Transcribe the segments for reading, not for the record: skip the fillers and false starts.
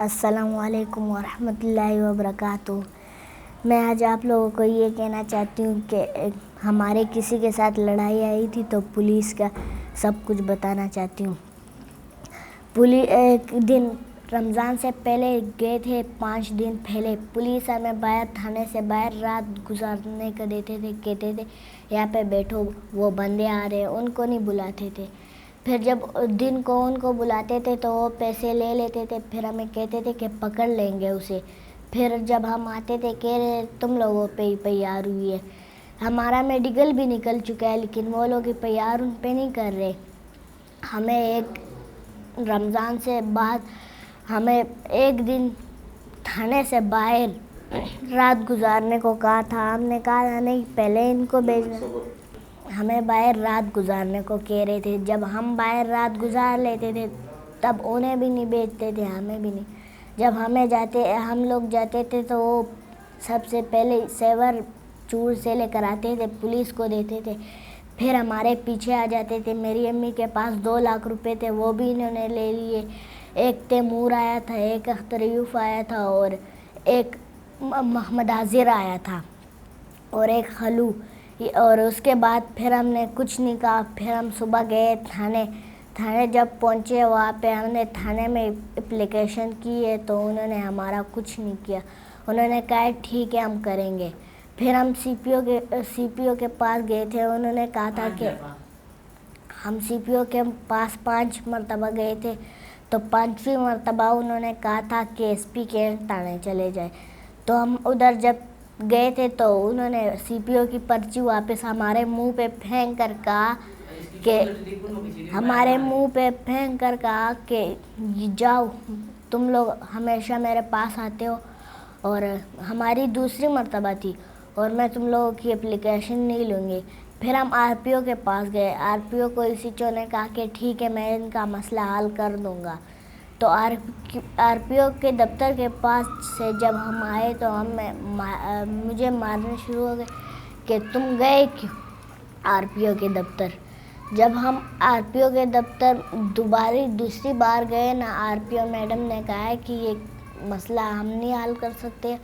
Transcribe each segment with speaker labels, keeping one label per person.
Speaker 1: السلام علیکم ورحمۃ اللہ وبرکاتہ۔ میں آج آپ لوگوں کو یہ کہنا چاہتی ہوں کہ ہمارے کسی کے ساتھ لڑائی آئی تھی تو پولیس کا سب کچھ بتانا چاہتی ہوں۔ ایک دن رمضان سے پہلے گئے تھے، 5 دن پہلے پولیس ہمیں باہر تھانے سے باہر رات گزارنے کو دیتے تھے، کہتے تھے یہاں پہ بیٹھو، وہ بندے آ رہے، ان کو نہیں بلاتے تھے۔ پھر جب دن کو ان کو بلاتے تھے تو وہ پیسے لے لیتے تھے، پھر ہمیں کہتے تھے کہ پکڑ لیں گے اسے۔ پھر جب ہم آتے تھے کہہ رہے تم لوگوں پہ ہی پیار ہوئی ہے، ہمارا میڈیکل بھی نکل چکا ہے لیکن وہ لوگ پیار ان پہ نہیں کر رہے۔ ہمیں ایک رمضان سے بعد ہمیں ایک دن تھانے سے باہر رات گزارنے کو کہا تھا، ہم نے کہا نہیں پہلے ان کو بھیجنا، ہمیں باہر رات گزارنے کو کہہ رہے تھے۔ جب ہم باہر رات گزار لیتے تھے تب انہیں بھی نہیں بھیجتے تھے، ہمیں بھی نہیں۔ جب ہم لوگ جاتے تھے تو وہ سب سے پہلے سیور چور سے لے کر آتے تھے، پولیس کو دیتے تھے، پھر ہمارے پیچھے آ جاتے تھے۔ میری امی کے پاس 2 لاکھ روپے تھے، وہ بھی انہوں نے لے لیے۔ ایک تیمور آیا تھا، ایک اختر ایوب آیا تھا اور ایک محمد حاضر آیا تھا اور ایک خلو۔ اور اس کے بعد پھر ہم نے کچھ نہیں کہا، پھر ہم صبح گئے تھانے جب پہنچے وہاں پہ ہم نے تھانے میں اپلیکیشن کی ہے تو انہوں نے ہمارا کچھ نہیں کیا۔ انہوں نے کہا ٹھیک ہے ہم کریں گے۔ پھر ہم سی پی او کے پاس گئے تھے، انہوں نے کہا تھا کہ ہم سی پی او کے پاس 5 مرتبہ گئے تھے تو 5ویں مرتبہ انہوں نے کہا تھا کہ ایس پی کے تھانے چلے جائے۔ تو ہم ادھر جب گئے تھے تو انہوں نے سی پی او کی پرچی واپس ہمارے منہ پہ پھینک کر کہا کہ جاؤ تم لوگ ہمیشہ میرے پاس آتے ہو، اور ہماری دوسری مرتبہ تھی اور میں تم لوگوں کی اپلیکیشن نہیں لوں گی۔ پھر ہم آر پی او کے پاس گئے، آر پی او کو اسی چو نے کہا کہ ٹھیک ہے میں ان کا مسئلہ حل کر دوں گا۔ تو آر پی او کے دفتر کے پاس سے جب ہم آئے تو مجھے مارنے شروع ہو گئے کہ تم گئے کیوں آر پی او کے دفتر۔ جب ہم آر پی او کے دفتر دوسری بار گئے نا، آر پی او میڈم نے کہا ہے کہ یہ مسئلہ ہم نہیں حل کر سکتے،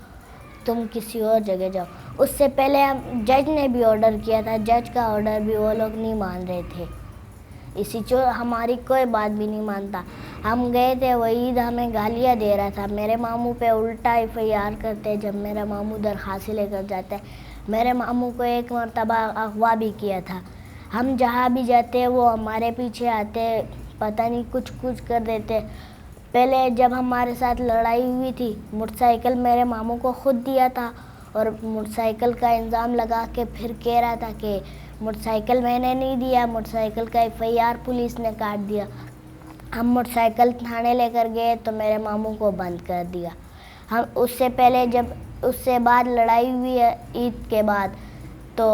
Speaker 1: تم کسی اور جگہ جاؤ۔ اس سے پہلے جج نے بھی آرڈر کیا تھا، جج کا آرڈر بھی وہ لوگ نہیں مان رہے تھے، اسی ہماری کوئی بات بھی نہیں مانتا۔ ہم گئے تھے، وہ عید ہمیں گالیاں دے رہا تھا، میرے ماموں پہ الٹا ایف آئی آر کرتے جب میرا ماموں درخواست لے کر جاتا ہے۔ میرے ماموں کو ایک مرتبہ اغوا بھی کیا تھا۔ ہم جہاں بھی جاتے وہ ہمارے پیچھے آتے، پتہ نہیں کچھ کر دیتے۔ پہلے جب ہمارے ساتھ لڑائی ہوئی تھی، موٹر سائیکل میرے ماموں کو خود دیا تھا اور موٹر سائیکل کا الزام لگا کے پھر کہہ رہا تھا کہ موٹر سائیکل میں نے نہیں دیا، موٹر سائیکل کا ایف آئی آر پولیس نے کاٹ دیا۔ ہم موٹر سائیکل تھانے لے کر گئے تو میرے ماموں کو بند کر دیا۔ اس سے بعد لڑائی ہوئی ہے عید کے بعد، تو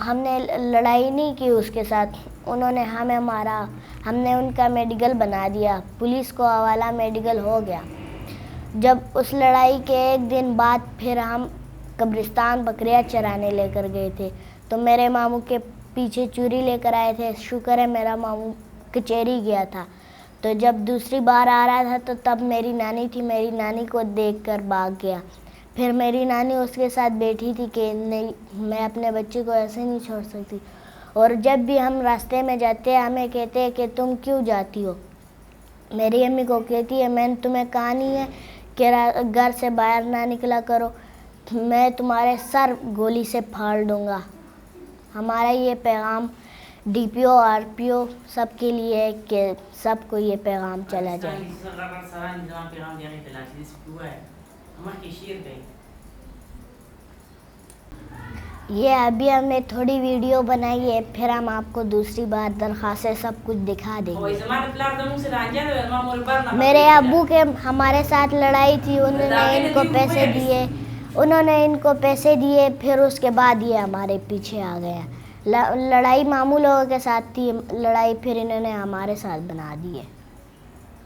Speaker 1: ہم نے لڑائی نہیں کی اس کے ساتھ، انہوں نے ہمیں مارا، ہم نے ان کا میڈیکل بنا دیا، پولیس کو حوالہ میڈیکل ہو گیا۔ جب اس لڑائی کے ایک دن بعد پھر ہم قبرستان بکریاں چرانے لے کر گئے تھے تو میرے ماموں کے پیچھے چوری لے کر آئے تھے، شکر ہے میرا ماموں کچہری گیا تھا۔ تو جب دوسری بار آ رہا تھا تو تب میری نانی تھی، میری نانی کو دیکھ کر بھاگ گیا۔ پھر میری نانی اس کے ساتھ بیٹھی تھی کہ نہیں میں اپنے بچے کو ایسے نہیں چھوڑ سکتی، اور جب بھی ہم راستے میں جاتے ہیں ہمیں کہتے ہیں کہ تم کیوں جاتی ہو۔ میری امی کو کہتی ہے میں نے تمہیں کہا نہیں ہے کہ گھر سے باہر نہ نکلا کرو، میں تمہارے سر گولی سے پھاڑ دوں گا۔ ہمارا یہ پیغام D P O R P او سب کے لیے ہے کہ سب کو یہ پیغام چلا جائے۔ یہ ابھی ہم نے تھوڑی ویڈیو بنائی ہے، پھر ہم آپ کو دوسری بار درخواستیں سب کچھ دکھا دیں گے۔ میرے ابو کے ہمارے ساتھ لڑائی تھی، انہوں نے ان کو پیسے دیے، پھر اس کے بعد یہ ہمارے پیچھے آ گیا۔ لڑائی ماموں لوگوں کے ساتھ تھی، لڑائی پھر انہوں نے ہمارے ساتھ بنا دی ہے۔